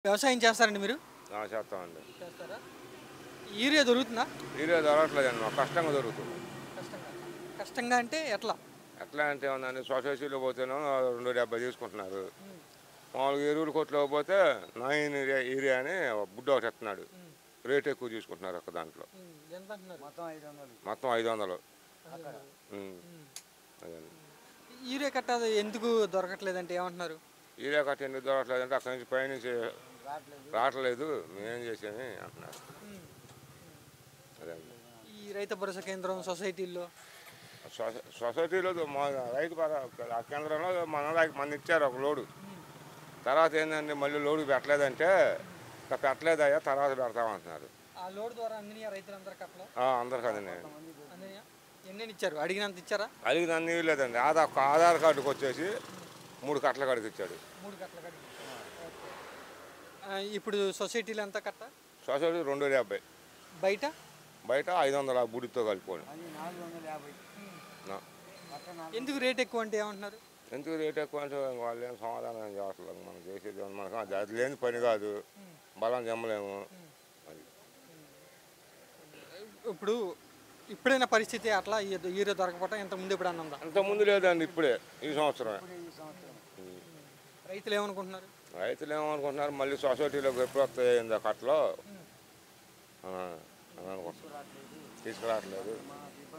వ్యవసాయం చేస్తారండి మీరు? చేస్తామండి. చేస్తారా? యూరియా దొరుకుతుందా? యూరియా దొరకట్లేదండి, మాకు కష్టంగా దొరుకుతుంది. కష్టంగా. కష్టంగా అంటే ఎట్లా? ఎట్లా అంటే ఏమన్నా సొసైటీలో పోతేనో 270 తీసుకుంటున్నారు. హ్మ్. మామూలుగా ఎరువుల కొట్లో పోతే 9 యూరియా అని బుడ్డ ఒకటి ఇస్తున్నాడు. హ్మ్. రేట్ ఎక్కువ తీసుకుంటున్నారు ఒక దాంట్లో. ఎంత అంటున్నారు? మొత్తం 500. అక్కడ. ఉమ్, అదండి. యూరియా కట్ట అది ఎందుకు దొరకట్లేదంటే ఏమంటున్నారు? యూరియా కట్ట ఎందుకు దొరకట్లేదంటే అక్కడి నుంచి పైనుంచి రావట్లేదు, మేమేం చేసేది అంటున్నారు. హ్మ్. అదండి. ఈ రైతు భరోసా కేంద్రం సొసైటీల్లో సొసైటీలో మా రైతు ఆ కేంద్రంలో మన ఇచ్చారు ఒక లోడు. హ్మ్. తర్వాత ఏంటంటే మళ్ళీ లోడు పెట్టలేదంటే ఇంకా పెట్టలేదయ్యా తర్వాత పెడతామంటున్నారు. ఆ లోడ్ ద్వారా అందినయా రైతులందరికీ అట్లా? అందరికి అందినాయి. అందినయా? ఎన్నెన్ని ఇచ్చారు? అడిగినంత ఇచ్చారా? అడిగిన అన్ని లేదండి, ఆధార్ కార్డుకి వచ్చేసి 3 కట్టల కాడికి ఇచ్చాడు. 3 కట్టల కడిగి. ఓకే. ఇప్పుడు సొసైటీలో ఎంత కట్ట? సొసైటీ 250, బయట? బయట 500 బుడితో కలిపోండి. ఎందుకు రేట్ ఎక్కువ అంటే ఏమంటున్నారు? ఎందుకు రేట్ ఎక్కువ అంటే వాళ్ళు ఏం సమాధానం ఏం చేయట్లేదు. మనం చేసేది మనకు అది లేని పని కాదు, బలం జమ్మలేము. అది ఇప్పుడు ఇప్పుడైనా పరిస్థితి అట్లా యూరియా దొరకపోవటం ఇంత ముందు ఇప్పుడు అన్నందా? అంతకుముందు లేదండి, ఇప్పుడే ఈ సంవత్సరమే. రైతులు ఏమనుకుంటున్నారు? రైతులు ఏమనుకుంటున్నారు, మళ్ళీ సొసైటీలోకి ఎప్పుడు వస్తాయి కట్టలో అని అనుకుంటున్నారు. తీసుకురావట్లేదు.